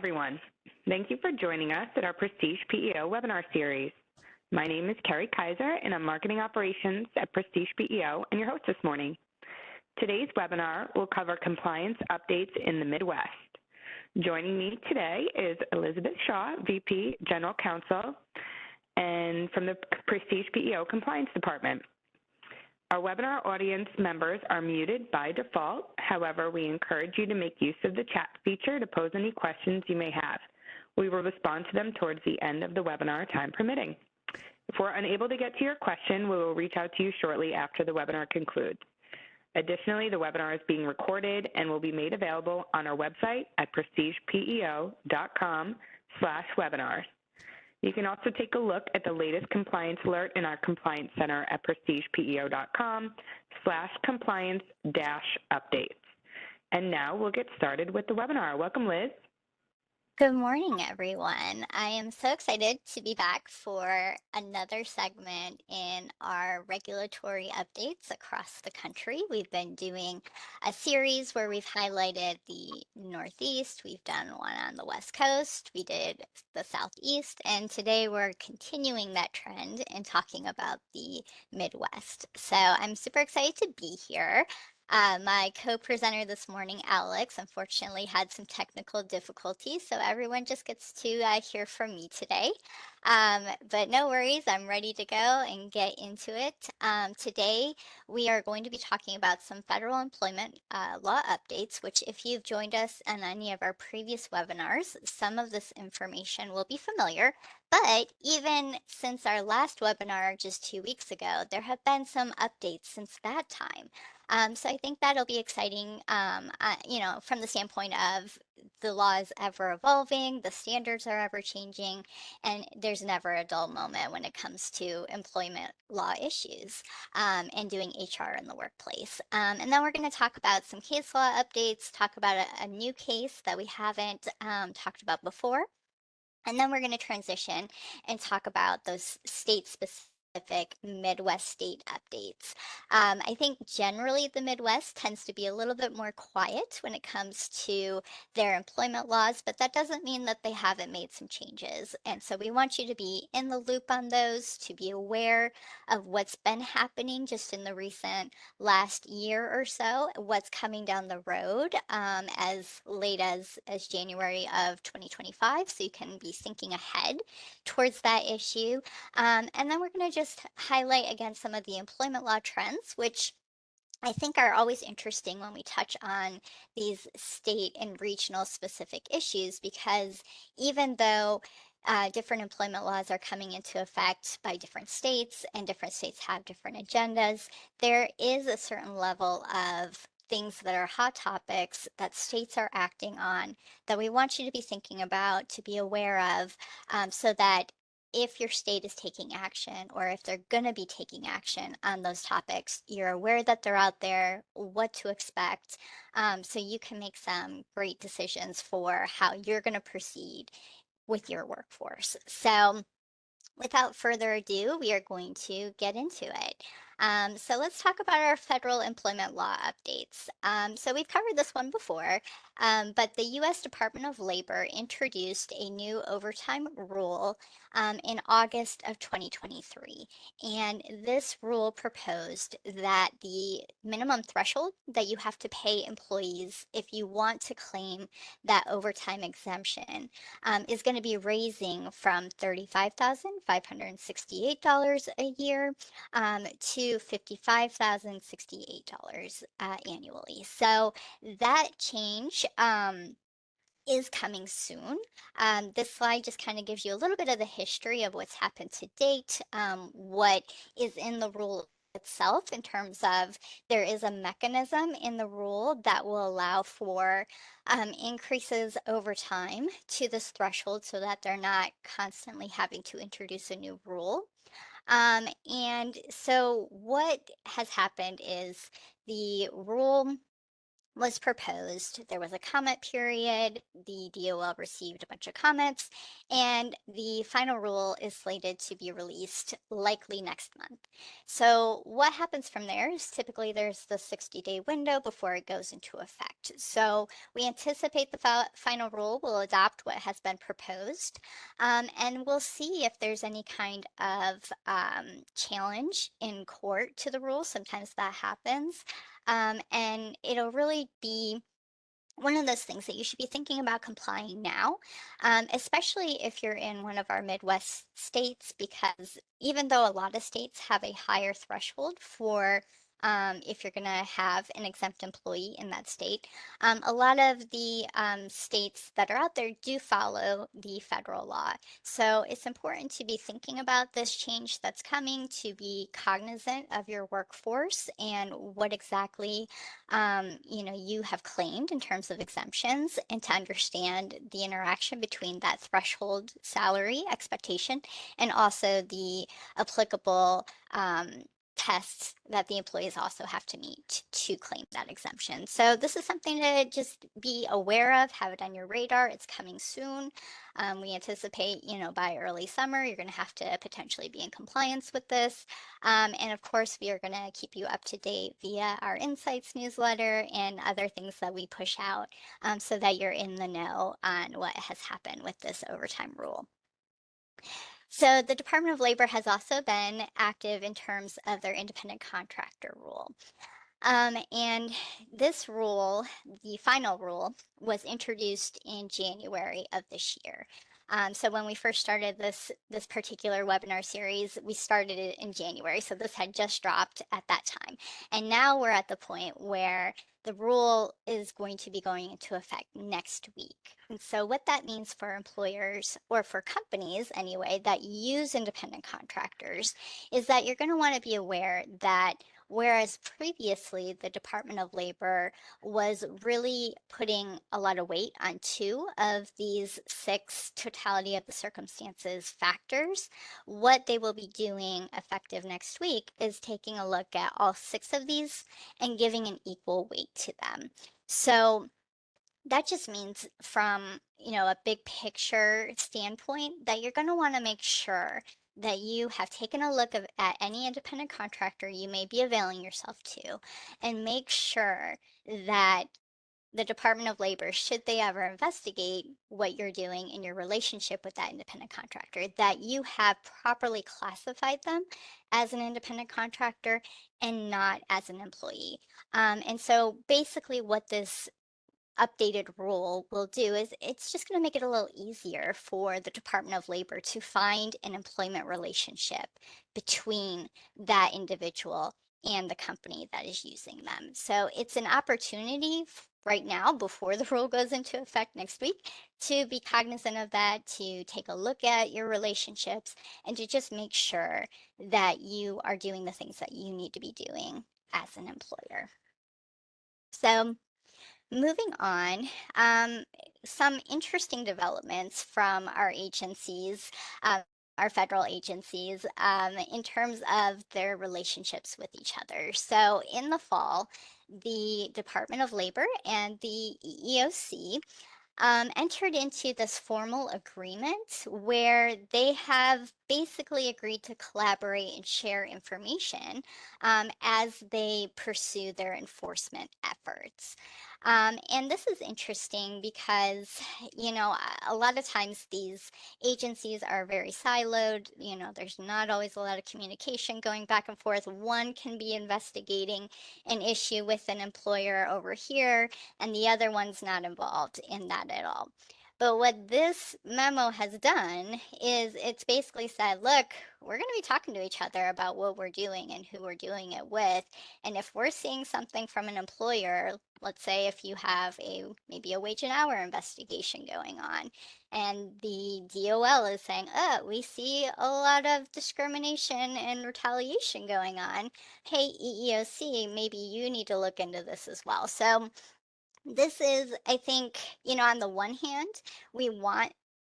everyone. Thank you for joining us at our Prestige PEO webinar series. My name is Carrie Kaiser, and I'm Marketing Operations at Prestige PEO and your host this morning. Today's webinar will cover compliance updates in the Midwest. Joining me today is Elisabeth Shaw, VP General Counsel, and from the Prestige PEO Compliance Department. Our webinar audience members are muted by default. However, we encourage you to make use of the chat feature to pose any questions you may have. We will respond to them towards the end of the webinar, time permitting. If we're unable to get to your question, we will reach out to you shortly after the webinar concludes. Additionally, the webinar is being recorded and will be made available on our website at prestigepeo.com/webinars. You can also take a look at the latest compliance alert in our Compliance Center at prestigepeo.com/compliance-updates. And now we'll get started with the webinar. Welcome, Liz. Good morning, everyone. I am so excited to be back for another segment in our regulatory updates across the country. We've been doing a series where we've highlighted the Northeast, we've done one on the West Coast, we did the Southeast, and today we're continuing that trend and talking about the Midwest. So I'm super excited to be here. My co-presenter this morning, Alex, unfortunately had some technical difficulties, so everyone just gets to hear from me today. But no worries, I'm ready to go and get into it. Today, we are going to be talking about some federal employment law updates, which if you've joined us on any of our previous webinars, some of this information will be familiar. But even since our last webinar just 2 weeks ago, there have been some updates since that time. So I think that'll be exciting, from the standpoint of the law is ever evolving, the standards are ever changing, and there's never a dull moment when it comes to employment law issues and doing HR in the workplace. And then we're going to talk about some case law updates, talk about a new case that we haven't talked about before. And then we're going to transition and talk about those state-specific Midwest state updates. I think generally the Midwest tends to be a little bit more quiet when it comes to their employment laws, but that doesn't mean that they haven't made some changes. And so we want you to be in the loop on those, to be aware of what's been happening just in the recent last year or so, what's coming down the road as late as January of 2025, so you can be thinking ahead towards that issue. And then we're going to just highlight again some of the employment law trends, which I think are always interesting when we touch on these state and regional specific issues, because even though different employment laws are coming into effect by different states and different states have different agendas, there is a certain level of things that are hot topics that states are acting on that we want you to be thinking about, to be aware of, so that if your state is taking action or if they're going to be taking action on those topics, you're aware that they're out there, what to expect, so you can make some great decisions for how you're going to proceed with your workforce. So without further ado, we are going to get into it. So let's talk about our federal employment law updates. So we've covered this one before, but the U.S. Department of Labor introduced a new overtime rule in August of 2023. And this rule proposed that the minimum threshold that you have to pay employees if you want to claim that overtime exemption is going to be raising from $35,568 a year to $55,068 annually. So that change is coming soon. This slide just kind of gives you a little bit of the history of what's happened to date, what is in the rule itself in terms of there is a mechanism in the rule that will allow for increases over time to this threshold so that they're not constantly having to introduce a new rule. And so what has happened is the rule was proposed. There was a comment period. The DOL received a bunch of comments, and the final rule is slated to be released likely next month. So what happens from there is typically there's the 60-day window before it goes into effect. So we anticipate the final rule will adopt what has been proposed, and we'll see if there's any kind of challenge in court to the rule. Sometimes that happens. And it'll really be one of those things that you should be thinking about complying now, especially if you're in one of our Midwest states, because even though a lot of states have a higher threshold for if you're going to have an exempt employee in that state, a lot of the states that are out there do follow the federal law. So it's important to be thinking about this change that's coming, to be cognizant of your workforce and what exactly you have claimed in terms of exemptions, and to understand the interaction between that threshold salary expectation and also the applicable tests that the employees also have to meet to claim that exemption. So this is something to just be aware of, have it on your radar. It's coming soon. We anticipate, by early summer, you're going to have to potentially be in compliance with this. And of course, we are going to keep you up to date via our Insights newsletter and other things that we push out, so that you're in the know on what has happened with this overtime rule. So the Department of Labor has also been active in terms of their independent contractor rule. And this rule, the final rule, was introduced in January of this year. So when we first started this particular webinar series, we started it in January. So this had just dropped at that time. And now we're at the point where the rule is going to be going into effect next week. And so what that means for employers, or for companies anyway, that use independent contractors, is that you're going to want to be aware that whereas previously the Department of Labor was really putting a lot of weight on 2 of these 6 totality of the circumstances factors, what they will be doing effective next week is taking a look at all 6 of these and giving an equal weight to them. So that just means, from a big picture standpoint, that you're going to want to make sure that you have taken a look at any independent contractor you may be availing yourself to, and make sure that the Department of Labor, should they ever investigate what you're doing in your relationship with that independent contractor, that you have properly classified them as an independent contractor and not as an employee. And so basically what this updated rule will do is it's just going to make it a little easier for the Department of Labor to find an employment relationship between that individual and the company that is using them. So it's an opportunity right now, before the rule goes into effect next week, to be cognizant of that, to take a look at your relationships, and to just make sure that you are doing the things that you need to be doing as an employer. So moving on, some interesting developments from our agencies, our federal agencies, in terms of their relationships with each other. So in the fall, the Department of Labor and the EEOC entered into this formal agreement where they have basically agreed to collaborate and share information as they pursue their enforcement efforts. And this is interesting because, a lot of times these agencies are very siloed. There's not always a lot of communication going back and forth. One can be investigating an issue with an employer over here, and the other one's not involved in that at all. But what this memo has done is it's basically said, look, we're going to be talking to each other about what we're doing and who we're doing it with. And if we're seeing something from an employer, let's say if you have maybe a wage and hour investigation going on, and the DOL is saying, oh, we see a lot of discrimination and retaliation going on. Hey, EEOC, maybe you need to look into this as well. So this is, I think, on the one hand, we want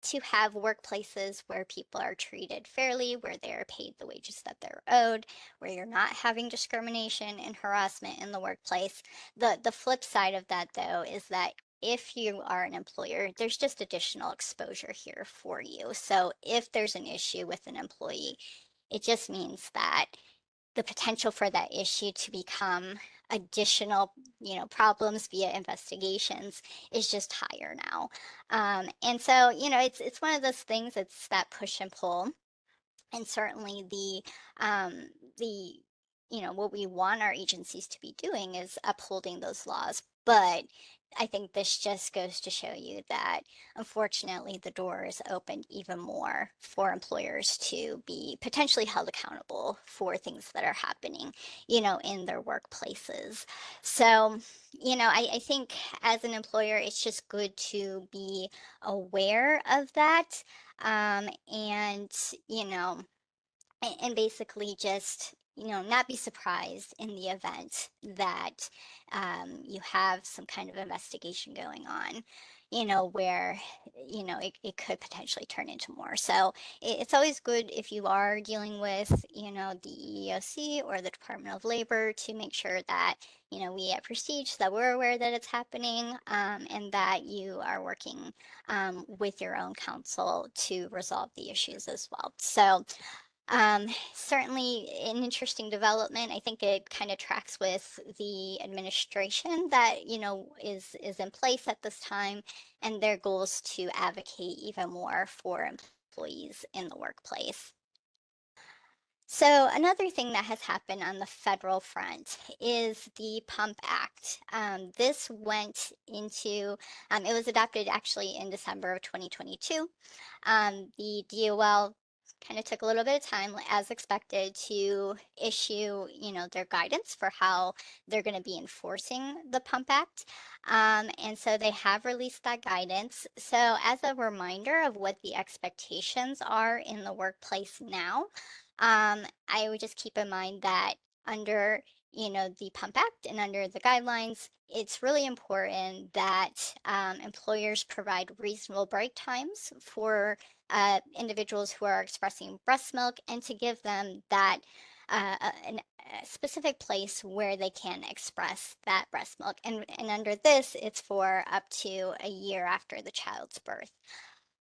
to have workplaces where people are treated fairly, where they're paid the wages that they're owed, where you're not having discrimination and harassment in the workplace. The flip side of that, though, is that if you are an employer, there's just additional exposure here for you. So if there's an issue with an employee, it just means that the potential for that issue to become additional, problems via investigations is just higher now. And so, it's one of those things. It's that push and pull, and certainly the what we want our agencies to be doing is upholding those laws. But I think this just goes to show you that unfortunately the door is opened even more for employers to be potentially held accountable for things that are happening, in their workplaces. So, I think as an employer, it's just good to be aware of that, and basically just not be surprised in the event that you have some kind of investigation going on, where it could potentially turn into more. So it's always good if you are dealing with the EEOC or the Department of Labor to make sure that we at Prestige, that we're aware that it's happening, and that you are working with your own counsel to resolve the issues as well. So certainly an interesting development. I think it kind of tracks with the administration that, is in place at this time, and their goals to advocate even more for employees in the workplace. So another thing that has happened on the federal front is the PUMP Act. This went into, it was adopted actually in December of 2022. The DOL kind of took a little bit of time, as expected, to issue, their guidance for how they're going to be enforcing the PUMP Act. And so they have released that guidance. So as a reminder of what the expectations are in the workplace now, I would just keep in mind that under, the PUMP Act and under the guidelines, it's really important that employers provide reasonable break times for individuals who are expressing breast milk, and to give them that a specific place where they can express that breast milk. And under this, it's for up to a year after the child's birth.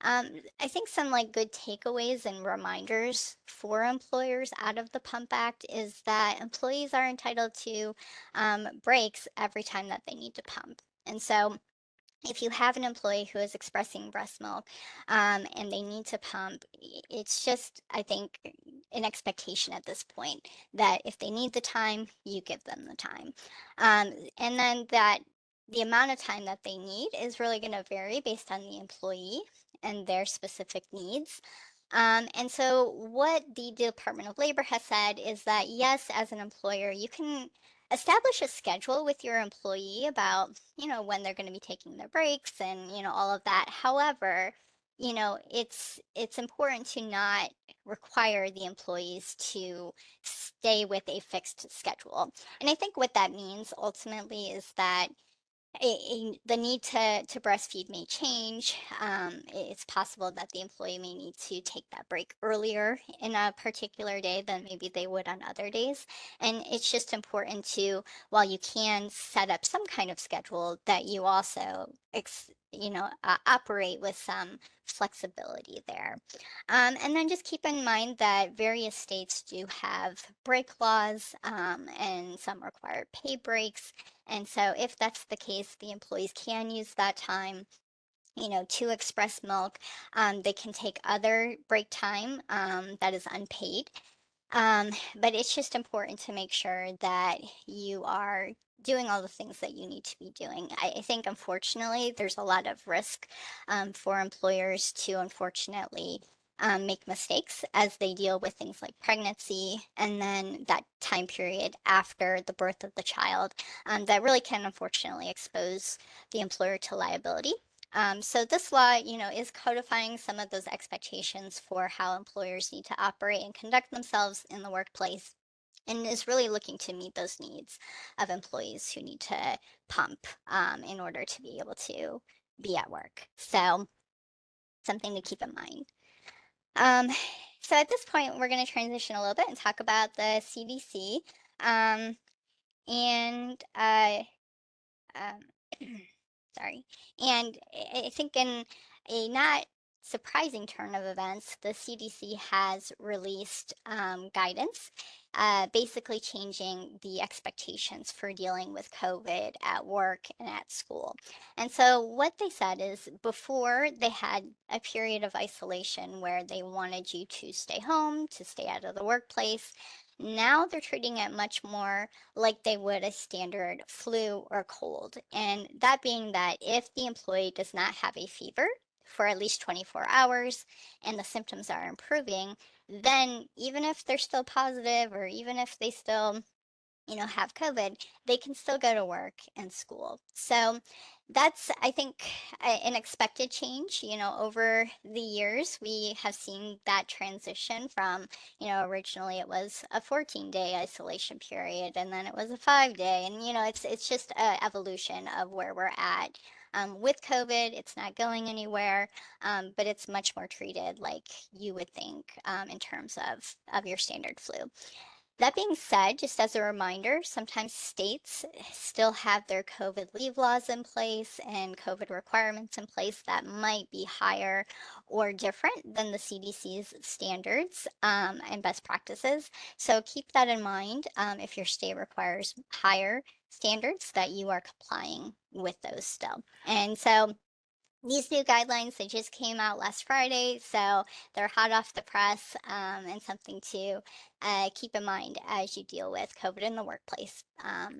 I think some good takeaways and reminders for employers out of the PUMP Act is that employees are entitled to breaks every time that they need to pump. And so if you have an employee who is expressing breast milk, and they need to pump, it's just, I think, an expectation at this point that if they need the time, you give them the time. And then that the amount of time that they need is really going to vary based on the employee and their specific needs. And so what the Department of Labor has said is that, yes, as an employer, you can establish a schedule with your employee about, when they're going to be taking their breaks and, all of that. However, it's important to not require the employees to stay with a fixed schedule. And I think what that means ultimately is that the need to breastfeed may change. It's possible that the employee may need to take that break earlier in a particular day than maybe they would on other days. And it's just important to, while you can set up some kind of schedule, that you also operate with some flexibility there. And then just keep in mind that various states do have break laws, and some require pay breaks. And so if that's the case, the employees can use that time, to express milk. They can take other break time that is unpaid. But it's just important to make sure that you are doing all the things that you need to be doing. I think, unfortunately, there's a lot of risk for employers to, unfortunately, make mistakes as they deal with things like pregnancy and then that time period after the birth of the child, that really can, unfortunately, expose the employer to liability. So this law, is codifying some of those expectations for how employers need to operate and conduct themselves in the workplace, and is really looking to meet those needs of employees who need to pump in order to be able to be at work. So something to keep in mind. So at this point, we're going to transition a little bit and talk about the CDC. And um, sorry. And I think in a not surprising turn of events, the CDC has released guidance, basically changing the expectations for dealing with COVID at work and at school. And so what they said is before they had a period of isolation where they wanted you to stay home, to stay out of the workplace. Now they're treating it much more like they would a standard flu or cold. And that being that if the employee does not have a fever for at least 24 hours and the symptoms are improving, then even if they're still positive or even if they still have COVID, they can still go to work and school. So that's, I think, an expected change. Over the years, we have seen that transition from, originally it was a 14-day isolation period, and then it was a 5-day, and it's just an evolution of where we're at. With COVID, it's not going anywhere, but it's much more treated like you would think in terms of your standard flu. That being said, just as a reminder, sometimes states still have their COVID leave laws in place and COVID requirements in place that might be higher or different than the CDC's standards and best practices. So keep that in mind if your state requires higher standards that you are complying with those still. And so these new guidelines, they just came out last Friday, so they're hot off the press and something to keep in mind as you deal with COVID in the workplace. All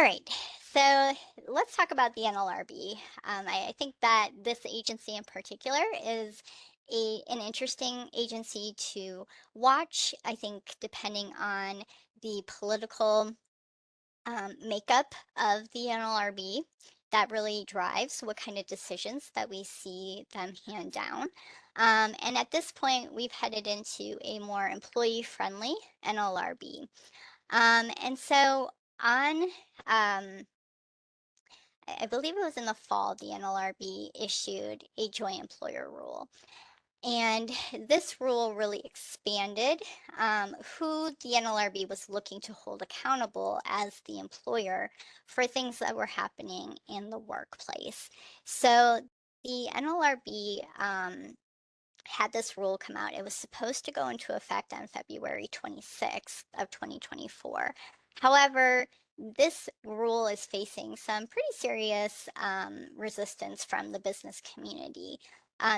right, so let's talk about the NLRB. I think that this agency in particular is an interesting agency to watch. I think depending on the political makeup of the NLRB, that really drives what kind of decisions that we see them hand down. And at this point, we've headed into a more employee-friendly NLRB. And so on, I believe it was in the fall, the NLRB issued a joint employer rule. And this rule really expanded who the NLRB was looking to hold accountable as the employer for things that were happening in the workplace. So the NLRB had this rule come out. It was supposed to go into effect on February 26th of 2024. However, this rule is facing some pretty serious resistance from the business community,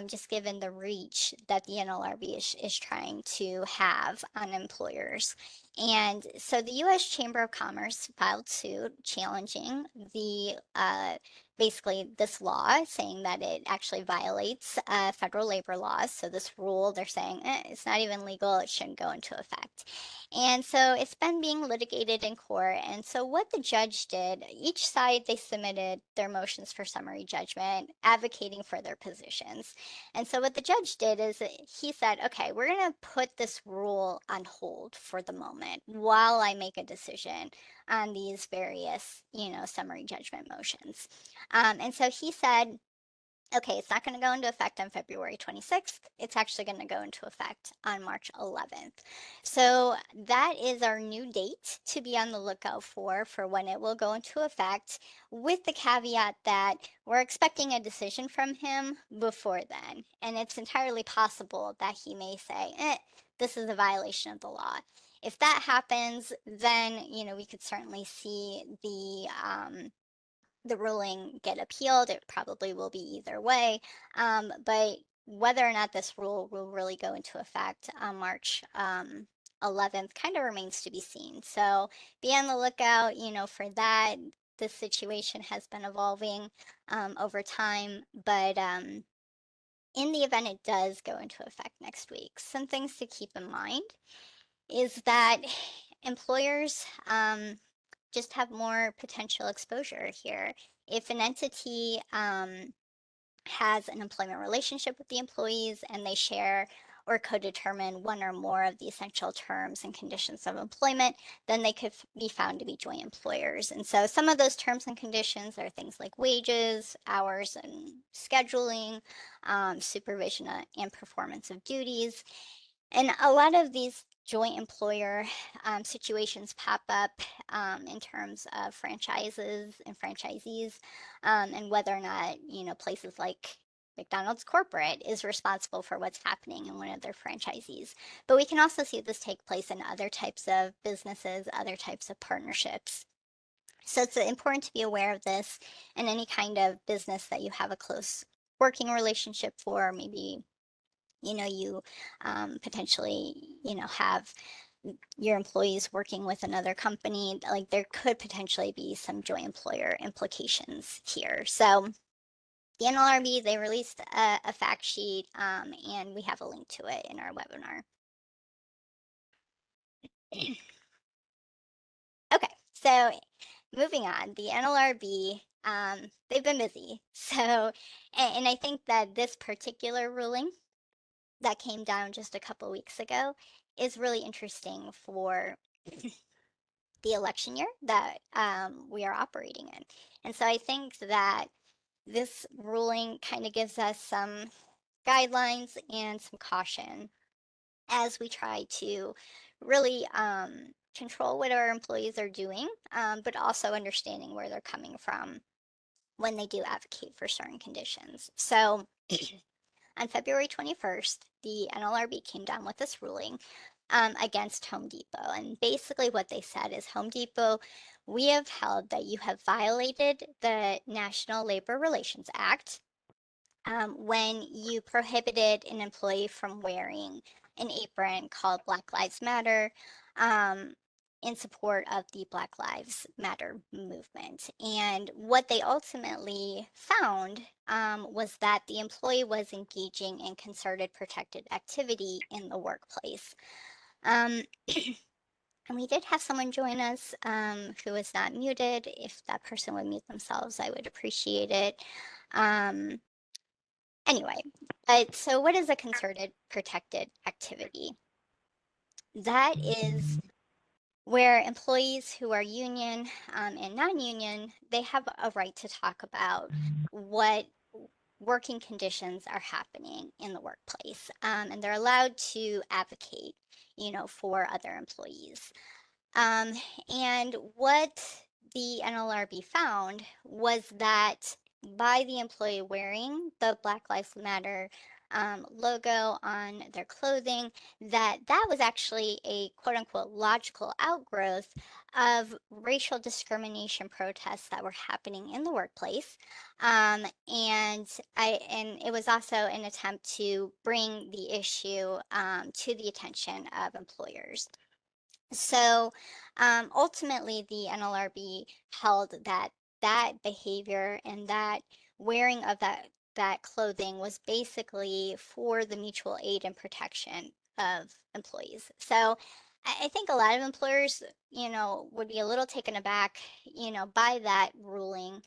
just given the reach that the NLRB is trying to have on employers. And so the U.S. Chamber of Commerce filed suit challenging the basically this law, saying that it actually violates federal labor laws. So this rule, they're saying it's not even legal, it shouldn't go into effect. And so it's been being litigated in court. And so what the judge did, each side, they submitted their motions for summary judgment, advocating for their positions. And so what the judge did is he said, okay, we're going to put this rule on hold for the moment while I make a decision on these various, summary judgment motions. And so he said, okay, it's not going to go into effect on February 26th. It's actually going to go into effect on March 11th. So that is our new date to be on the lookout for when it will go into effect, with the caveat that we're expecting a decision from him before then. And it's entirely possible that he may say, this is a violation of the law. If that happens, then, we could certainly see the ruling get appealed. It probably will be either way. But whether or not this rule will really go into effect on March 11th kind of remains to be seen. So be on the lookout, for that. This situation has been evolving over time, but in the event it does go into effect next week, some things to keep in mind is that employers just have more potential exposure here. If an entity has an employment relationship with the employees and they share or could determine one or more of the essential terms and conditions of employment, then they could be found to be joint employers. And so some of those terms and conditions are things like wages, hours and scheduling, supervision and performance of duties. And a lot of these joint employer situations pop up in terms of franchises and franchisees, and whether or not, places like McDonald's corporate is responsible for what's happening in one of their franchisees. But we can also see this take place in other types of businesses, other types of partnerships. So it's important to be aware of this in any kind of business that you have a close working relationship for. Maybe you potentially have your employees working with another company. Like, there could potentially be some joint employer implications here. So the NLRB, they released a fact sheet, and we have a link to it in our webinar. Okay, so moving on, the NLRB, they've been busy. So, and I think that this particular ruling that came down just a couple weeks ago is really interesting for the election year that we are operating in. And so I think that this ruling kind of gives us some guidelines and some caution as we try to really control what our employees are doing, but also understanding where they're coming from when they do advocate for certain conditions. So on February 21st, the NLRB came down with this ruling against Home Depot. And basically what they said is, Home Depot, we have held that you have violated the National Labor Relations Act when you prohibited an employee from wearing an apron called Black Lives Matter in support of the Black Lives Matter movement. And what they ultimately found was that the employee was engaging in concerted protected activity in the workplace. And we did have someone join us who was not muted. If that person would mute themselves, I would appreciate it. Anyway, so what is a concerted protected activity? That is where employees who are union and non-union, they have a right to talk about what working conditions are happening in the workplace, and they're allowed to advocate, for other employees. And what the NLRB found was that by the employee wearing the Black Lives Matter logo on their clothing, that was actually a quote unquote logical outgrowth of racial discrimination protests that were happening in the workplace. And it was also an attempt to bring the issue to the attention of employers. So ultimately, the NLRB held that behavior and that wearing of that clothing was basically for the mutual aid and protection of employees. So I think a lot of employers, would be a little taken aback, by that ruling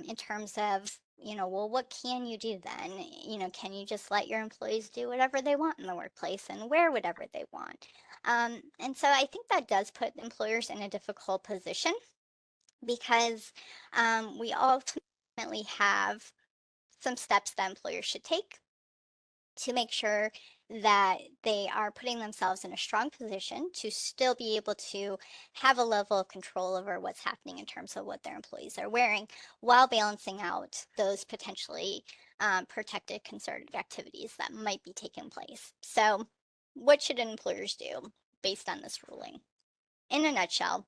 in terms of, well, what can you do then? Can you just let your employees do whatever they want in the workplace and wear whatever they want? And so I think that does put employers in a difficult position, because we ultimately have some steps that employers should take to make sure that they are putting themselves in a strong position to still be able to have a level of control over what's happening in terms of what their employees are wearing, while balancing out those potentially protected concerted activities that might be taking place. So what should employers do based on this ruling? In a nutshell,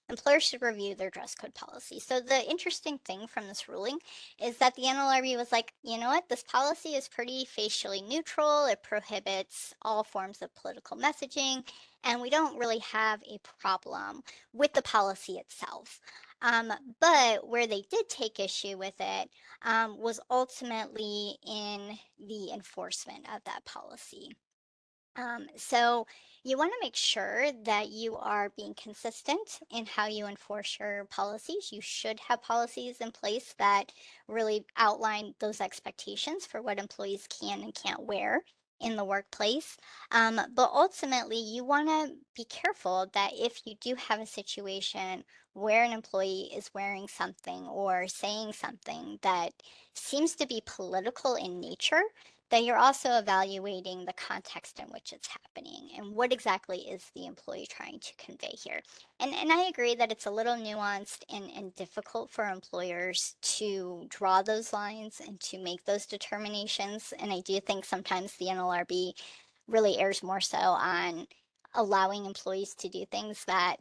employers should review their dress code policy. So the interesting thing from this ruling is that the NLRB was like, you know what, this policy is pretty facially neutral. It prohibits all forms of political messaging, and we don't really have a problem with the policy itself. But where they did take issue with it was ultimately in the enforcement of that policy. So you want to make sure that you are being consistent in how you enforce your policies. You should have policies in place that really outline those expectations for what employees can and can't wear in the workplace. But ultimately, you want to be careful that if you do have a situation where an employee is wearing something or saying something that seems to be political in nature, that you're also evaluating the context in which it's happening and what exactly is the employee trying to convey here. And I agree that it's a little nuanced and difficult for employers to draw those lines and to make those determinations. And I do think sometimes the NLRB really errs more so on allowing employees to do things that,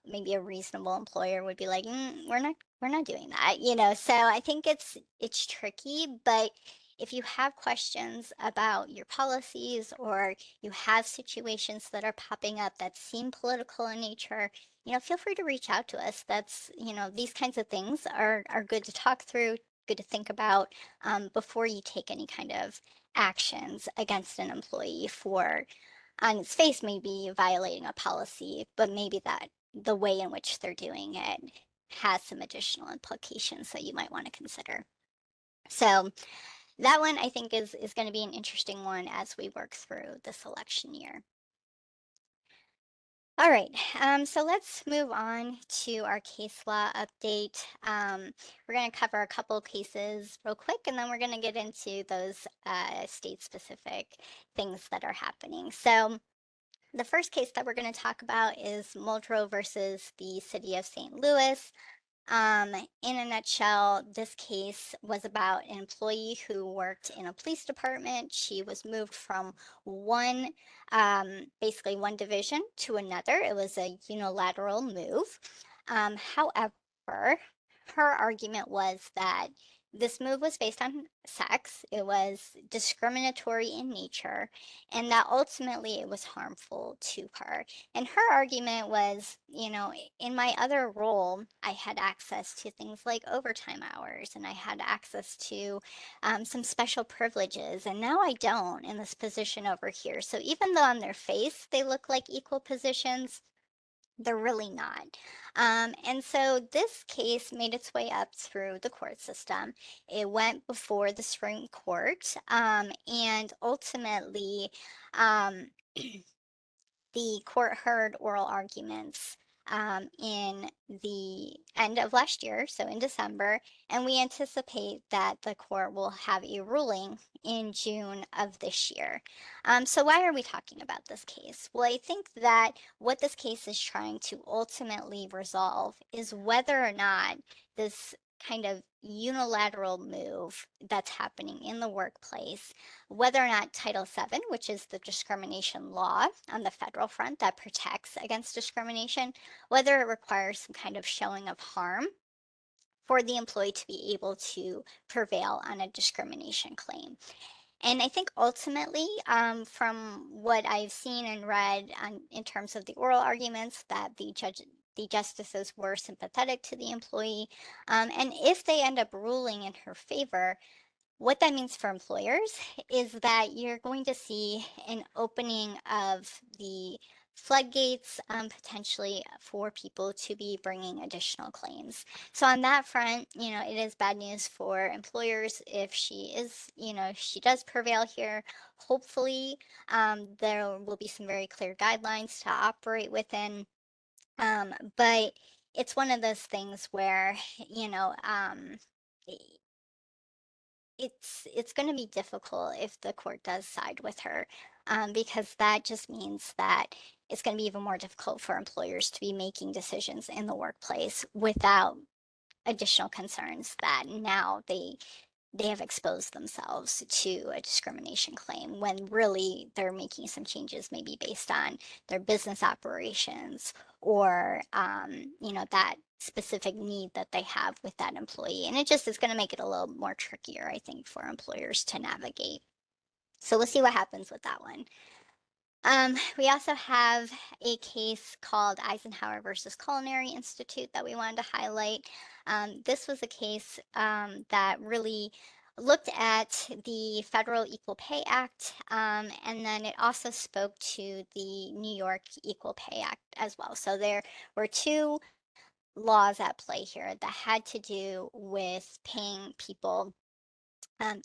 maybe a reasonable employer would be like, we're not doing that, So I think it's tricky, but if you have questions about your policies or you have situations that are popping up that seem political in nature, feel free to reach out to us. That's, these kinds of things are good to talk through, good to think about before you take any kind of actions against an employee for on its face maybe violating a policy, but maybe that the way in which they're doing it has some additional implications that you might want to consider. So that one I think is going to be an interesting one as we work through this election year. All right, so let's move on to our case law update. We're going to cover a couple cases real quick, and then we're going to get into those state-specific things that are happening. So the first case that we're going to talk about is Muldrow versus the City of St. Louis. In a nutshell, this case was about an employee who worked in a police department. She was moved from basically one division to another. It was a unilateral move. However, her argument was that this move was based on sex. It was discriminatory in nature, and that ultimately it was harmful to her. And her argument was, in my other role, I had access to things like overtime hours and I had access to some special privileges. And now I don't in this position over here. So even though on their face they look like equal positions, they're really not. And so this case made its way up through the court system. It went before the Supreme Court, and ultimately, um, the court heard oral arguments in the end of last year, so in December, and we anticipate that the court will have a ruling in June of this year. So why are we talking about this case? Well, I think that what this case is trying to ultimately resolve is whether or not this kind of unilateral move that's happening in the workplace, whether or not Title VII, which is the discrimination law on the federal front that protects against discrimination, whether it requires some kind of showing of harm for the employee to be able to prevail on a discrimination claim. And I think ultimately, from what I've seen and read in terms of the oral arguments, that the justices were sympathetic to the employee. And if they end up ruling in her favor, what that means for employers is that you're going to see an opening of the floodgates potentially for people to be bringing additional claims. So on that front, it is bad news for employers if she is, if she does prevail here. Hopefully, there will be some very clear guidelines to operate within. But it's one of those things where, it's going to be difficult if the court does side with her, because that just means that it's going to be even more difficult for employers to be making decisions in the workplace without additional concerns that now they have exposed themselves to a discrimination claim when really they're making some changes maybe based on their business operations or that specific need that they have with that employee. And it just is going to make it a little more trickier, I think, for employers to navigate. So we'll see what happens with that one. We also have a case called Eisenhower versus Culinary Institute that we wanted to highlight. This was a case that really looked at the Federal Equal Pay Act, and then it also spoke to the New York Equal Pay Act as well. So there were two laws at play here that had to do with paying people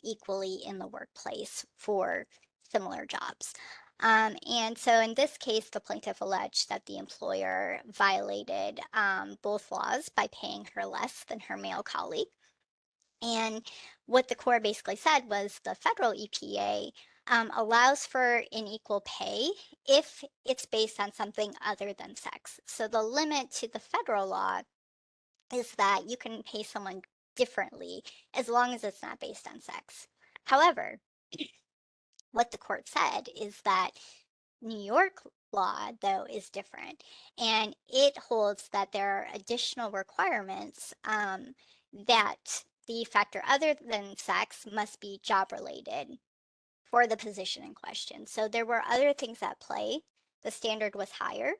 equally in the workplace for similar jobs. And so in this case, the plaintiff alleged that the employer violated both laws by paying her less than her male colleague. And what the court basically said was the federal EPA allows for unequal pay if it's based on something other than sex. So the limit to the federal law is that you can pay someone differently as long as it's not based on sex. However, what the court said is that New York law, though, is different, and it holds that there are additional requirements that the factor other than sex must be job related for the position in question. So there were other things at play. The standard was higher.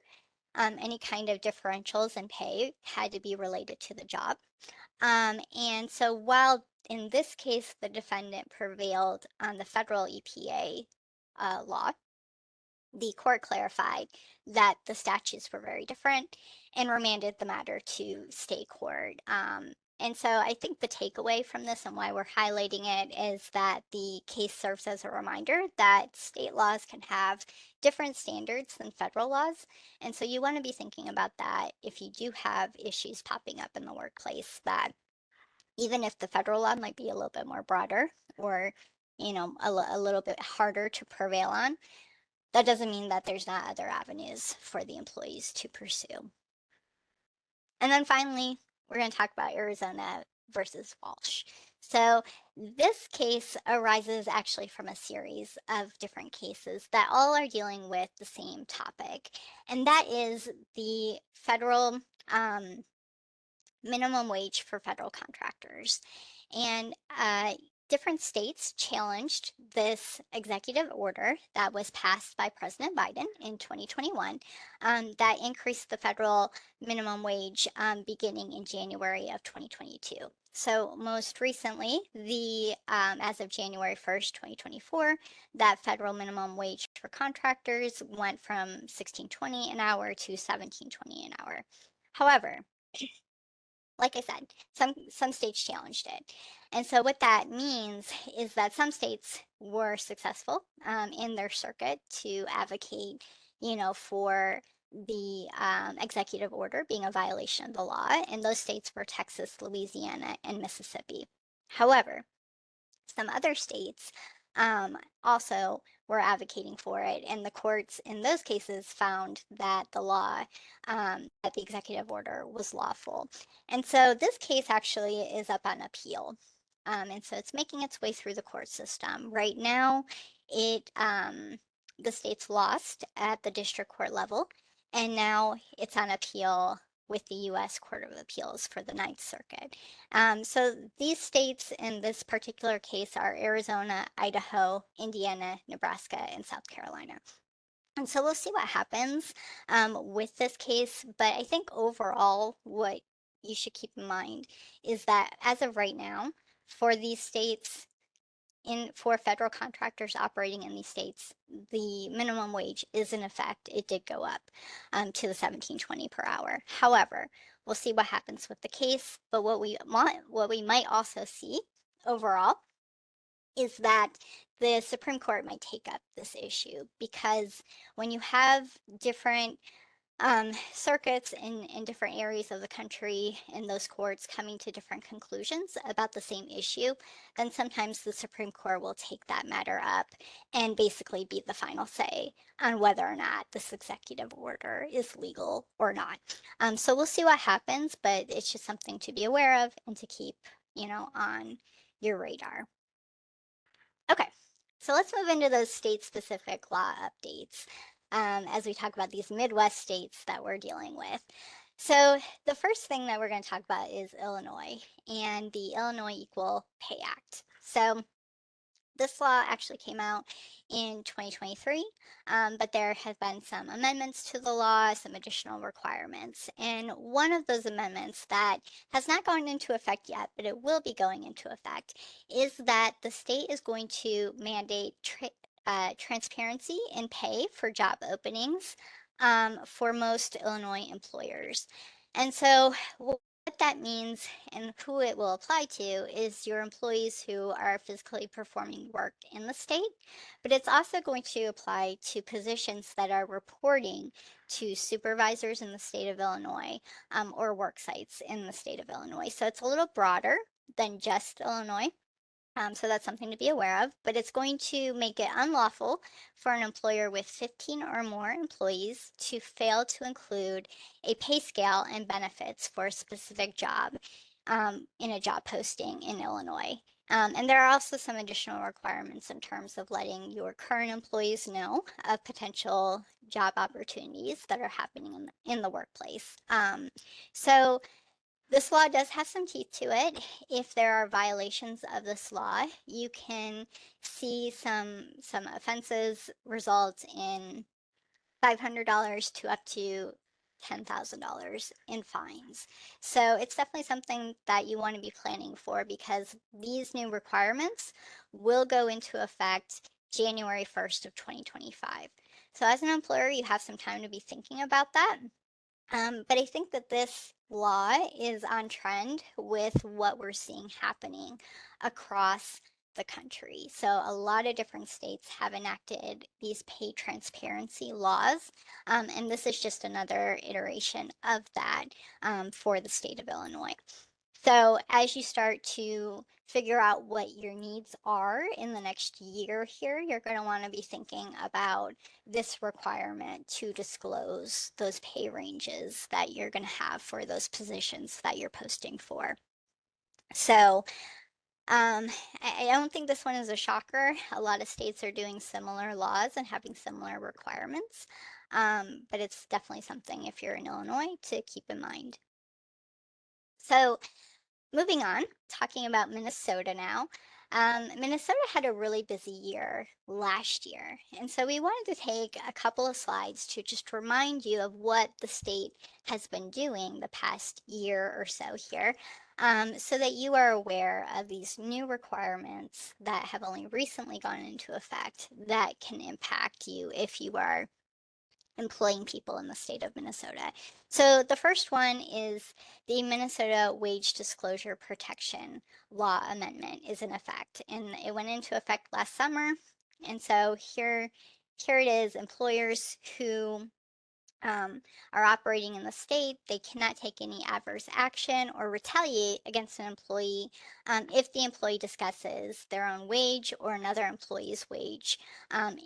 Any kind of differentials in pay had to be related to the job. And so while in this case the defendant prevailed on the federal EPA law, the court clarified that the statutes were very different and remanded the matter to state court. And so I think the takeaway from this and why we're highlighting it is that the case serves as a reminder that state laws can have different standards than federal laws. And so you want to be thinking about that if you do have issues popping up in the workplace, that even if the federal law might be a little bit more broader or, a little bit harder to prevail on, that doesn't mean that there's not other avenues for the employees to pursue. And then finally, we're going to talk about Arizona versus Walsh. So this case arises actually from a series of different cases that all are dealing with the same topic, and that is the federal minimum wage for federal contractors. And different states challenged this executive order that was passed by President Biden in 2021 that increased the federal minimum wage beginning in January of 2022. So most recently, as of January 1st, 2024, that federal minimum wage for contractors went from $16.20 an hour to $17.20 an hour. However, like I said, some states challenged it. And so what that means is that some states were successful in their circuit to advocate, for the executive order being a violation of the law. And those states were Texas, Louisiana, and Mississippi. However, some other states also were advocating for it, and the courts in those cases found that the law, that the executive order was lawful. And so this case actually is up on appeal. And so it's making its way through the court system. Right now, the state's lost at the district court level, and now it's on appeal with the U.S. Court of Appeals for the Ninth Circuit. So these states in this particular case are Arizona, Idaho, Indiana, Nebraska, and South Carolina. And so we'll see what happens with this case. But I think overall, what you should keep in mind is that as of right now, for these states, for federal contractors operating in these states, the minimum wage is in effect. It did go up to the $17.20 per hour. However, we'll see what happens with the case. But what we might also see overall is that the Supreme Court might take up this issue, because when you have different circuits in different areas of the country and those courts coming to different conclusions about the same issue, then sometimes the Supreme Court will take that matter up and basically be the final say on whether or not this executive order is legal or not. So we'll see what happens, but it's just something to be aware of and to keep, on your radar. Okay, so let's move into those state-specific law updates as we talk about these Midwest states that we're dealing with. So the first thing that we're going to talk about is Illinois and the Illinois Equal Pay Act. So this law actually came out in 2023, but there have been some amendments to the law, some additional requirements. And one of those amendments that has not gone into effect yet, but it will be going into effect, is that the state is going to mandate transparency in pay for job openings for most Illinois employers. And so what that means and who it will apply to is your employees who are physically performing work in the state, but it's also going to apply to positions that are reporting to supervisors in the state of Illinois, or work sites in the state of Illinois. So it's a little broader than just Illinois. So that's something to be aware of, but it's going to make it unlawful for an employer with 15 or more employees to fail to include a pay scale and benefits for a specific job, in a job posting in Illinois. And there are also some additional requirements in terms of letting your current employees know of potential job opportunities that are happening in the workplace. So this law does have some teeth to it. If there are violations of this law, you can see some offenses result in $500 to up to $10,000 in fines. So it's definitely something that you want to be planning for, because these new requirements will go into effect January 1st of 2025. So as an employer, you have some time to be thinking about that. But I think that this law is on trend with what we're seeing happening across the country. So a lot of different states have enacted these pay transparency laws, and this is just another iteration of that, for the state of Illinois. So as you start to figure out what your needs are in the next year here, you're going to want to be thinking about this requirement to disclose those pay ranges that you're going to have for those positions that you're posting for. So I don't think this one is a shocker. A lot of states are doing similar laws and having similar requirements, but it's definitely something, if you're in Illinois, to keep in mind. So moving on, talking about Minnesota now. Minnesota had a really busy year last year, and so we wanted to take a couple of slides to just remind you of what the state has been doing the past year or so here, so that you are aware of these new requirements that have only recently gone into effect that can impact you if you are employing people in the state of Minnesota. So the first one is the Minnesota Wage Disclosure Protection Law Amendment is in effect, and it went into effect last summer. And so here it is. Employers who are operating in the state, they cannot take any adverse action or retaliate against an employee if the employee discusses their own wage or another employee's wage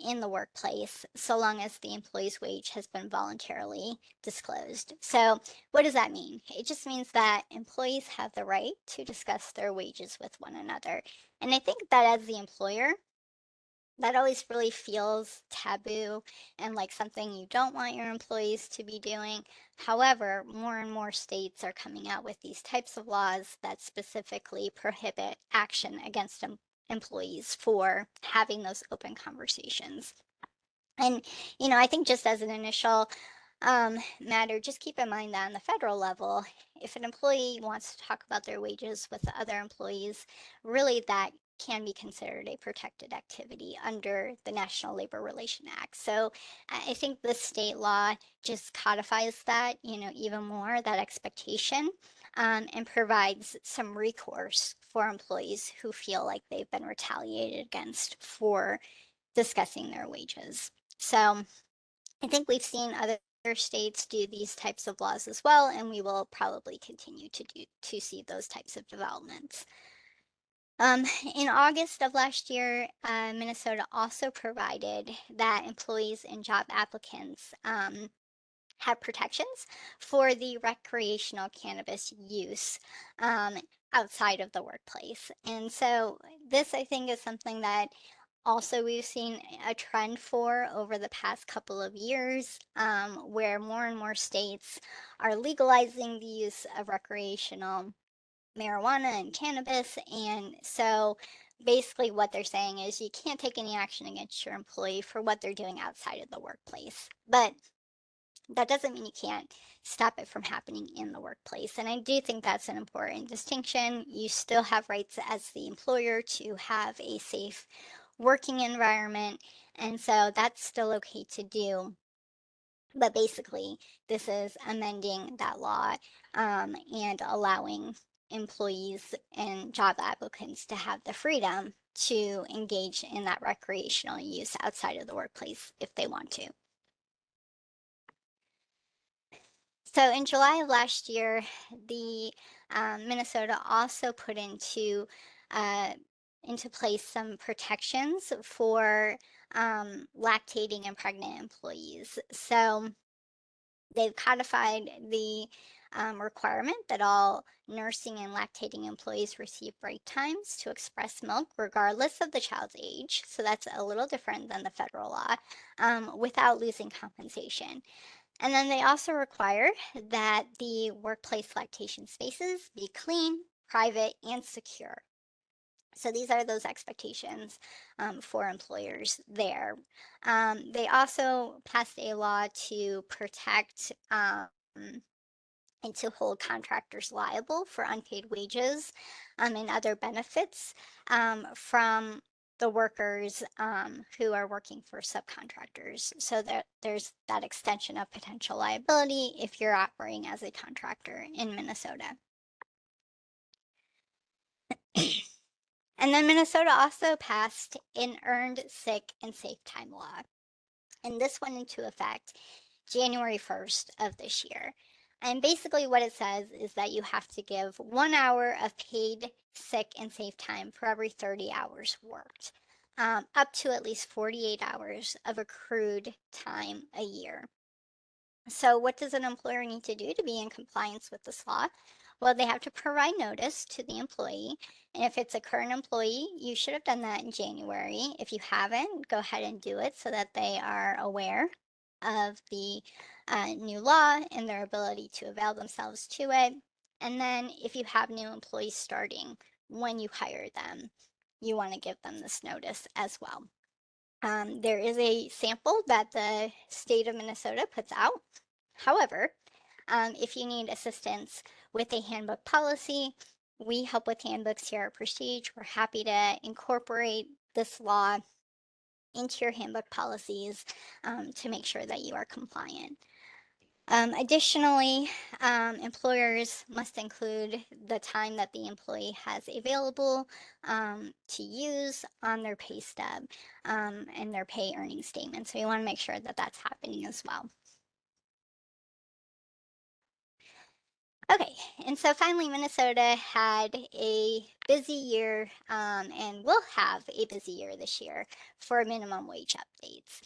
in the workplace, so long as the employee's wage has been voluntarily disclosed. So what does that mean? It just means that employees have the right to discuss their wages with one another. And I think that as the employer, that always really feels taboo and like something you don't want your employees to be doing. However, more and more states are coming out with these types of laws that specifically prohibit action against employees for having those open conversations. And, I think just as an initial matter, just keep in mind that on the federal level, if an employee wants to talk about their wages with other employees, really that can be considered a protected activity under the National Labor Relations Act. So I think the state law just codifies that, even more, that expectation, and provides some recourse for employees who feel like they've been retaliated against for discussing their wages. So I think we've seen other states do these types of laws as well, and we will probably continue to see those types of developments. In August of last year, Minnesota also provided that employees and job applicants have protections for the recreational cannabis use outside of the workplace. And so this, I think, is something that also we've seen a trend for over the past couple of years, where more and more states are legalizing the use of recreational marijuana and cannabis. And so basically what they're saying is you can't take any action against your employee for what they're doing outside of the workplace. But that doesn't mean you can't stop it from happening in the workplace. And I do think that's an important distinction. You still have rights as the employer to have a safe working environment. And so that's still okay to do. But basically, this is amending that law and allowing employees and job applicants to have the freedom to engage in that recreational use outside of the workplace if they want to. So in July of last year, the Minnesota also put into place some protections for lactating and pregnant employees. So they've codified the requirement that all nursing and lactating employees receive break times to express milk regardless of the child's age. So that's a little different than the federal law, without losing compensation. And then they also require that the workplace lactation spaces be clean, private, and secure. So these are those expectations for employers there. They also passed a law to protect and to hold contractors liable for unpaid wages and other benefits from the workers who are working for subcontractors. So that there's that extension of potential liability if you're operating as a contractor in Minnesota. And then Minnesota also passed an earned sick and safe time law. And this went into effect January 1st of this year. And basically what it says is that you have to give 1 hour of paid sick and safe time for every 30 hours worked, up to at least 48 hours of accrued time a year. So what does an employer need to do to be in compliance with this law? Well, they have to provide notice to the employee. And if it's a current employee, you should have done that in January. If you haven't, go ahead and do it so that they are aware of the new law and their ability to avail themselves to it. And then if you have new employees starting when you hire them, you want to give them this notice as well. There is a sample that the state of Minnesota puts out. However, if you need assistance with a handbook policy, we help with handbooks here at Prestige. We're happy to incorporate this law into your handbook policies to make sure that you are compliant. Additionally, employers must include the time that the employee has available to use on their pay stub and their pay earning statement. So you want to make sure that that's happening as well. Okay, and so finally, Minnesota had a busy year and will have a busy year this year for minimum wage updates.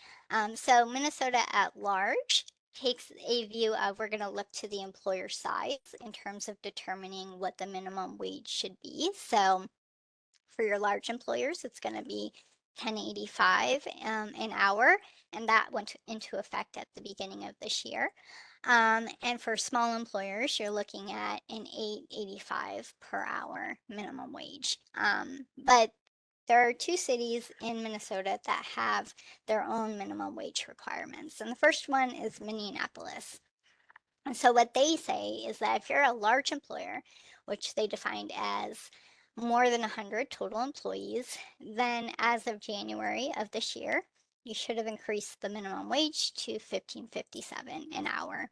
So Minnesota at large takes a view of we're going to look to the employer size in terms of determining what the minimum wage should be. So for your large employers, it's going to be $10.85 an hour, and that went into effect at the beginning of this year. And for small employers, you're looking at an $8.85 per hour minimum wage. But there are 2 cities in Minnesota that have their own minimum wage requirements. And the first one is Minneapolis. And so what they say is that if you're a large employer, which they defined as more than 100 total employees, then as of January of this year, you should have increased the minimum wage to $15.57 an hour.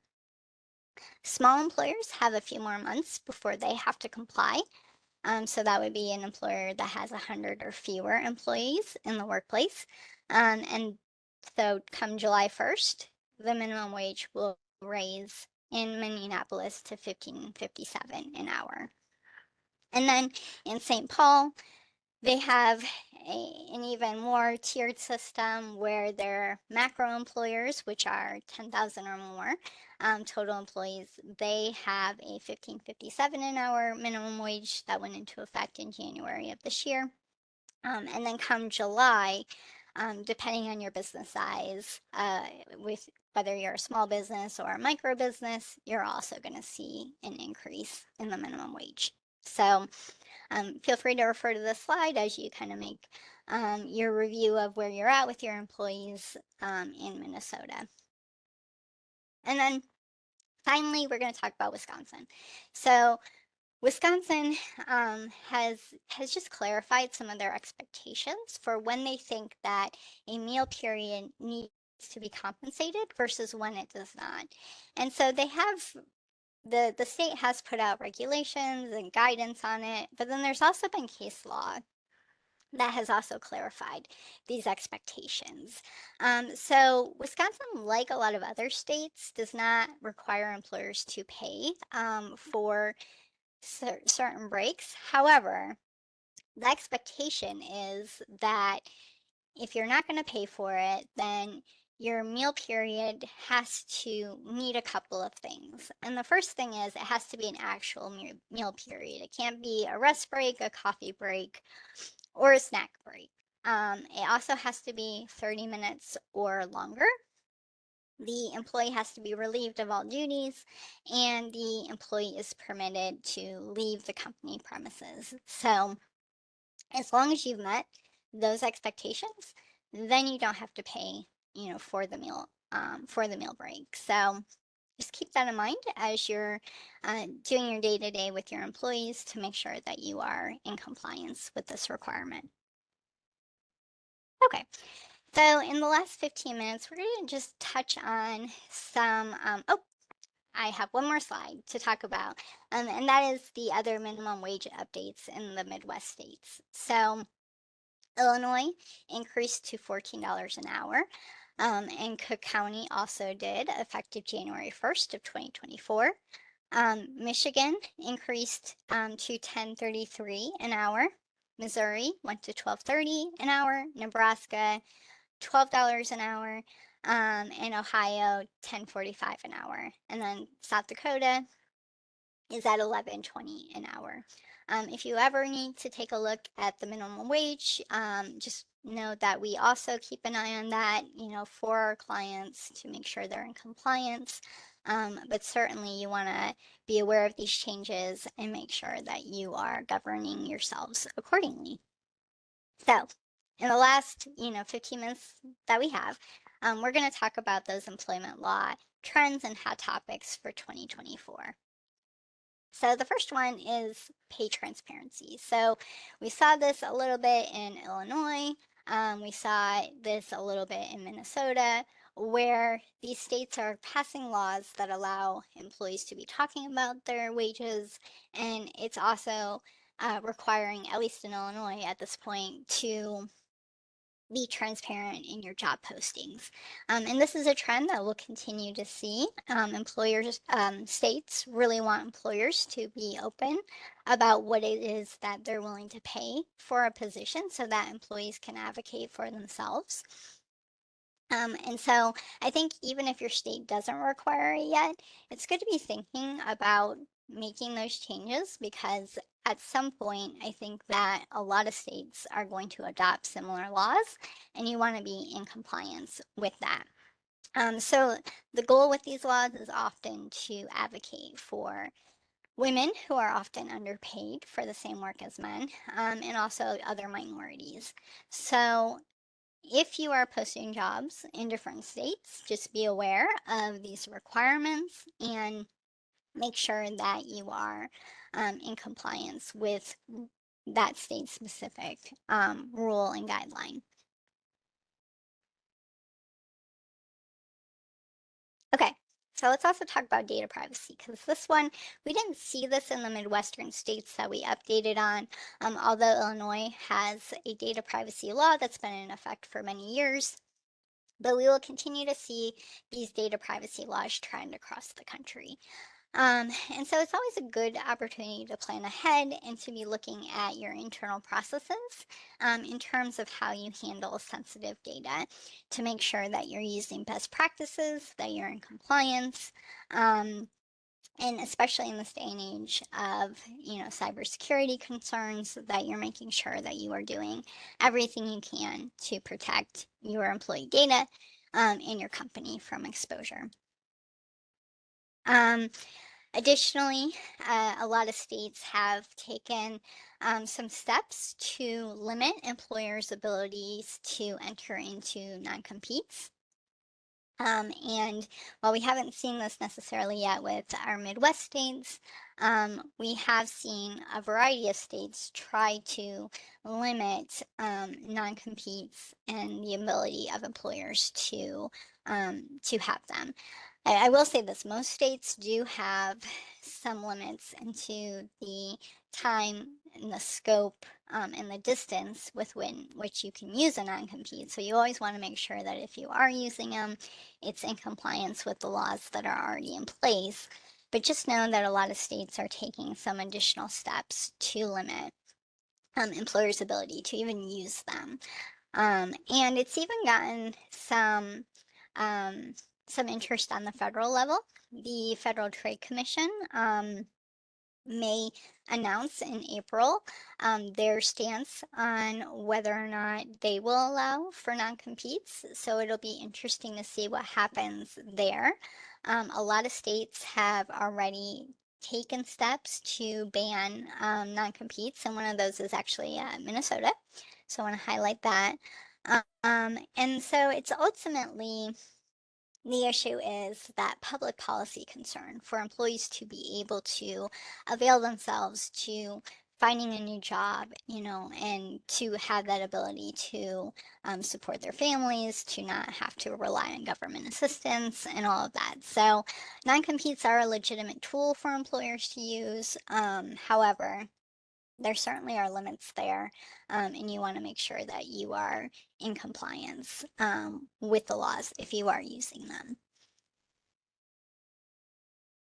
Small employers have a few more months before they have to comply. So that would be an employer that has 100 or fewer employees in the workplace. And so come July 1st, the minimum wage will raise in Minneapolis to $15.57 an hour. And then in St. Paul, they have an even more tiered system where their macro employers, which are 10,000 or more total employees, they have a $15.57 an hour minimum wage that went into effect in January of this year. And then come July, depending on your business size, with whether you're a small business or a micro business, you're also going to see an increase in the minimum wage. So feel free to refer to this slide as you kind of make your review of where you're at with your employees in Minnesota. And then finally, we're going to talk about Wisconsin. So Wisconsin has just clarified some of their expectations for when they think that a meal period needs to be compensated versus when it does not. And so they have the state has put out regulations and guidance on it, but then there's also been case law that has also clarified these expectations. So Wisconsin, like a lot of other states, does not require employers to pay for certain breaks. However, the expectation is that if you're not going to pay for it, then your meal period has to meet a couple of things. And the first thing is it has to be an actual meal period. It can't be a rest break, a coffee break, or a snack break. It also has to be 30 minutes or longer. The employee has to be relieved of all duties, and the employee is permitted to leave the company premises. So as long as you've met those expectations, then you don't have to pay, for the meal break. So just keep that in mind as you're doing your day-to-day with your employees to make sure that you are in compliance with this requirement. Okay, so in the last 15 minutes, we're going to just touch on some, I have one more slide to talk about, and that is the other minimum wage updates in the Midwest states. So Illinois increased to $14 an hour, and Cook County also did, effective January 1st of 2024. Michigan increased to $10.33 an hour. Missouri went to $12.30 an hour. Nebraska, $12 an hour. And Ohio, $10.45 an hour. And then South Dakota is at $11.20 an hour. If you ever need to take a look at the minimum wage, just know that we also keep an eye on that, for our clients to make sure they're in compliance. But certainly you want to be aware of these changes and make sure that you are governing yourselves accordingly. So in the last, 15 minutes that we have, we're going to talk about those employment law trends and hot topics for 2024. So the first one is pay transparency. So we saw this a little bit in Illinois. We saw this a little bit in Minnesota, where these states are passing laws that allow employees to be talking about their wages. And it's also requiring, at least in Illinois at this point, to be transparent in your job postings. And this is a trend that we'll continue to see. States really want employers to be open about what it is that they're willing to pay for a position so that employees can advocate for themselves. And so I think even if your state doesn't require it yet, it's good to be thinking about making those changes, because at some point, I think that a lot of states are going to adopt similar laws, and you want to be in compliance with that. So the goal with these laws is often to advocate for women who are often underpaid for the same work as men, and also other minorities. So if you are posting jobs in different states, just be aware of these requirements and make sure that you are in compliance with that state specific rule and guideline. Okay, so let's also talk about data privacy, because this one, we didn't see this in the Midwestern states that we updated on, although Illinois has a data privacy law that's been in effect for many years. But we will continue to see these data privacy laws trend across the country. And so it's always a good opportunity to plan ahead and to be looking at your internal processes in terms of how you handle sensitive data to make sure that you're using best practices, that you're in compliance, and especially in this day and age of, cybersecurity concerns, that you're making sure that you are doing everything you can to protect your employee data and your company from exposure. Additionally, a lot of states have taken some steps to limit employers' abilities to enter into non-competes. And while we haven't seen this necessarily yet with our Midwest states, we have seen a variety of states try to limit non-competes and the ability of employers to have them. I will say this, most states do have some limits into the time and the scope and the distance with which you can use a non-compete. So you always want to make sure that if you are using them, it's in compliance with the laws that are already in place. But just know that a lot of states are taking some additional steps to limit employers' ability to even use them. And it's even gotten some interest on the federal level. The Federal Trade Commission may announce in April their stance on whether or not they will allow for non-competes. So it'll be interesting to see what happens there. A lot of states have already taken steps to ban non-competes, and one of those is actually Minnesota. So I want to highlight that. And so it's ultimately the issue is that public policy concern for employees to be able to avail themselves to finding a new job, and to have that ability to support their families, to not have to rely on government assistance and all of that. So non-competes are a legitimate tool for employers to use. However, there certainly are limits there, and you want to make sure that you are in compliance with the laws if you are using them.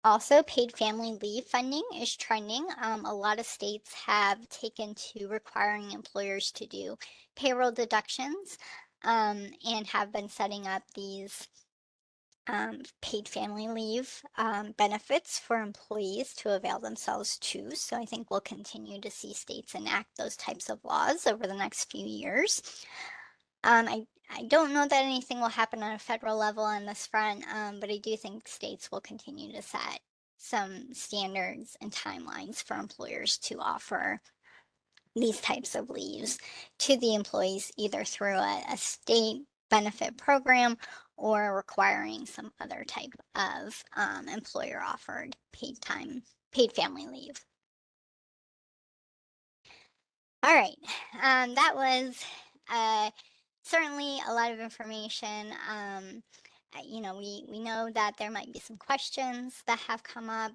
Also, paid family leave funding is trending. A lot of states have taken to requiring employers to do payroll deductions and have been setting up these paid family leave benefits for employees to avail themselves to. So I think we'll continue to see states enact those types of laws over the next few years. I don't know that anything will happen on a federal level on this front, but I do think states will continue to set some standards and timelines for employers to offer these types of leaves to the employees, either through a state benefit program or requiring some other type of employer offered paid family leave. All right, that was certainly a lot of information. We know that there might be some questions that have come up.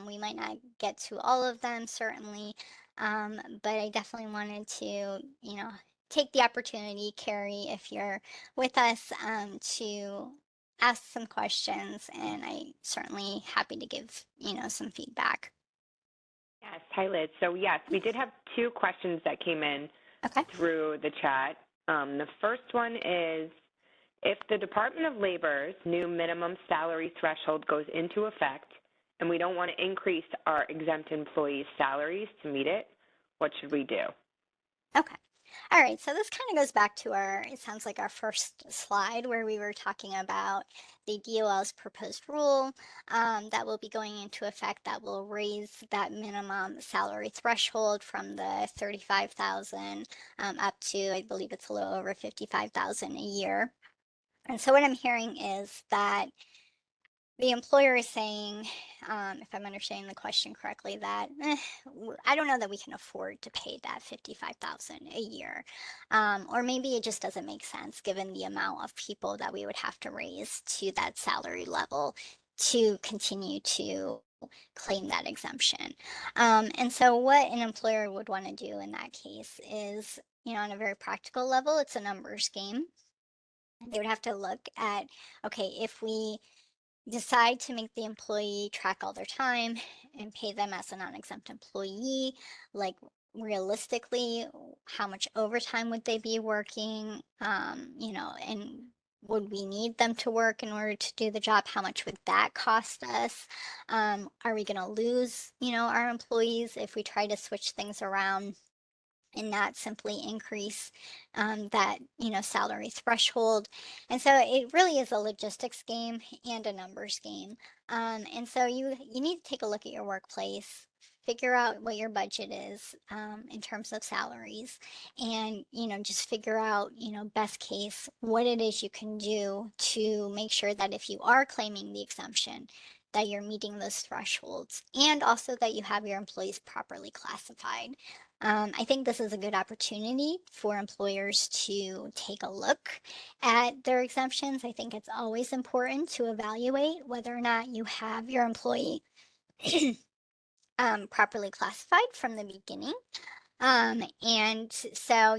We might not get to all of them, certainly, but I definitely wanted to, take the opportunity, Carrie, if you're with us, to ask some questions, and I'm certainly happy to give, some feedback. Yes, hi Liz. So yes, we did have two questions that came in through the chat. The first one is, if the Department of Labor's new minimum salary threshold goes into effect and we don't want to increase our exempt employees' salaries to meet it, what should we do? Okay. All right, so this kind of goes back to it sounds like our first slide where we were talking about the DOL's proposed rule that will be going into effect that will raise that minimum salary threshold from the 35,000 up to, I believe it's a little over 55,000 a year. And so what I'm hearing is that the employer is saying, if I'm understanding the question correctly, that I don't know that we can afford to pay that 55,000 a year, or maybe it just doesn't make sense given the amount of people that we would have to raise to that salary level to continue to claim that exemption. And so what an employer would want to do in that case is, on a very practical level, it's a numbers game. They would have to look at, okay, if we decide to make the employee track all their time and pay them as a non-exempt employee, like realistically, how much overtime would they be working, and would we need them to work in order to do the job? How much would that cost us? Are we going to lose, our employees if we try to switch things around and not simply increase that salary threshold? And so it really is a logistics game and a numbers game. And so you need to take a look at your workplace, figure out what your budget is in terms of salaries, and just figure out best case what it is you can do to make sure that if you are claiming the exemption, that you're meeting those thresholds, and also that you have your employees properly classified. I think this is a good opportunity for employers to take a look at their exemptions. I think it's always important to evaluate whether or not you have your employee properly classified from the beginning. And so,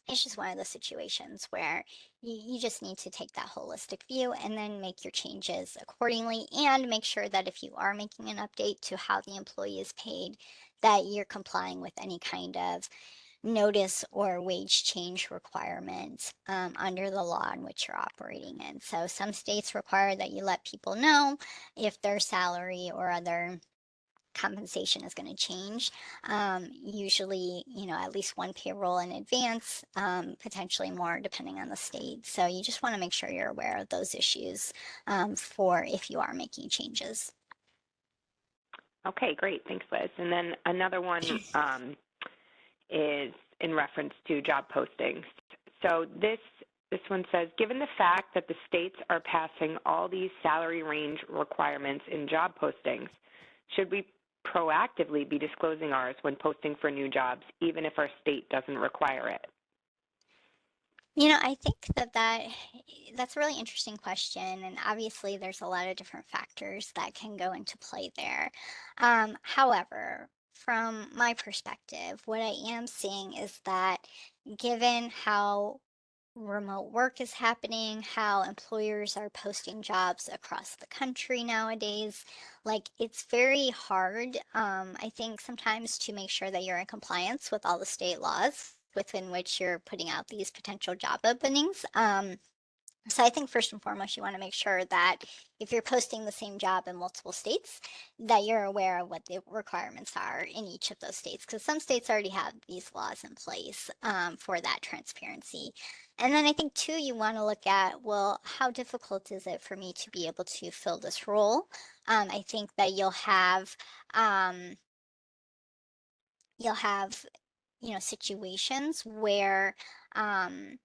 it's just one of those situations where you just need to take that holistic view and then make your changes accordingly, and make sure that if you are making an update to how the employee is paid, that you're complying with any kind of notice or wage change requirements under the law in which you're operating in. So some states require that you let people know if their salary or other compensation is going to change, usually, at least one payroll in advance, potentially more depending on the state. So you just want to make sure you're aware of those issues for if you are making changes. Okay, great. Thanks, Liz. And then another one is in reference to job postings. So this one says, given the fact that the states are passing all these salary range requirements in job postings, should we proactively be disclosing ours when posting for new jobs, even if our state doesn't require it? I think that's a really interesting question, and obviously there's a lot of different factors that can go into play there. However, from my perspective, what I am seeing is that given how remote work is happening, how employers are posting jobs across the country nowadays, like it's very hard, I think sometimes, to make sure that you're in compliance with all the state laws within which you're putting out these potential job openings. So I think first and foremost, you want to make sure that if you're posting the same job in multiple states, that you're aware of what the requirements are in each of those states, because some states already have these laws in place for that transparency. And then I think too, you want to look at, well, how difficult is it for me to be able to fill this role? I think that um, you'll have situations um,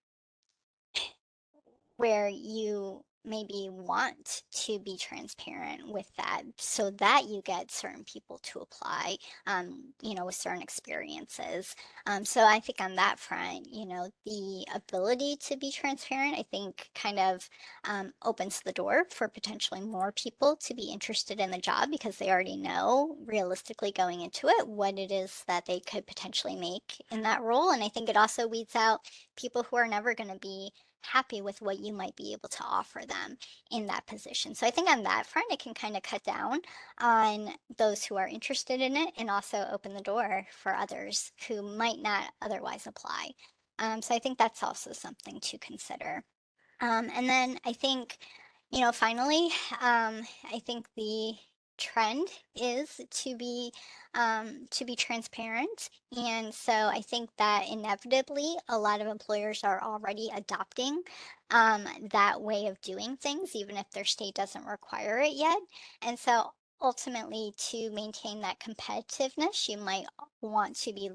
where you maybe want to be transparent with that so that you get certain people to apply, with certain experiences. So I think on that front, the ability to be transparent, I think kind of opens the door for potentially more people to be interested in the job, because they already know realistically going into it what it is that they could potentially make in that role. And I think it also weeds out people who are never going to be happy with what you might be able to offer them in that position. So I think on that front, it can kind of cut down on those who are interested in it, and also open the door for others who might not otherwise apply. So I think that's also something to consider. And then I think, finally, I think the trend is to be transparent. And so I think that inevitably a lot of employers are already adopting that way of doing things, even if their state doesn't require it yet. And so ultimately, to maintain that competitiveness, you might want to be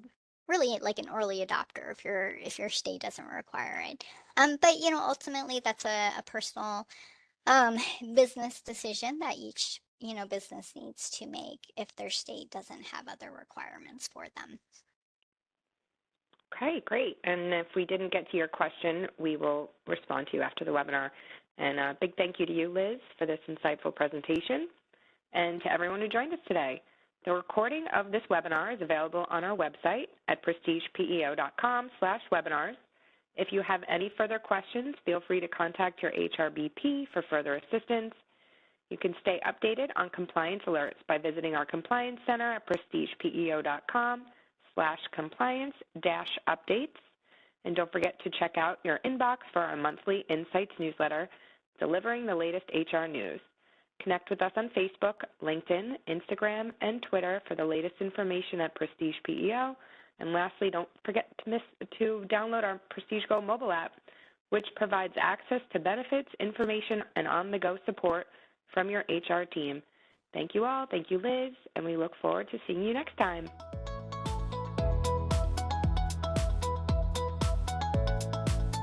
really like an early adopter if your state doesn't require it. But ultimately that's a personal um, business decision that each business needs to make if their state doesn't have other requirements for them. Okay, great. And if we didn't get to your question, we will respond to you after the webinar. And a big thank you to you, Liz, for this insightful presentation, and to everyone who joined us today. The recording of this webinar is available on our website at prestigepeo.com/webinars. If you have any further questions, feel free to contact your HRBP for further assistance. You can stay updated on compliance alerts by visiting our Compliance Center at prestigepeo.com/compliance-updates. And don't forget to check out your inbox for our monthly Insights newsletter, delivering the latest HR news. Connect with us on Facebook, LinkedIn, Instagram, and Twitter for the latest information at PrestigePEO. And lastly, don't forget to download our Prestige Go mobile app, which provides access to benefits, information, and on-the-go support from your HR team. Thank you all. Thank you, Liz, and we look forward to seeing you next time.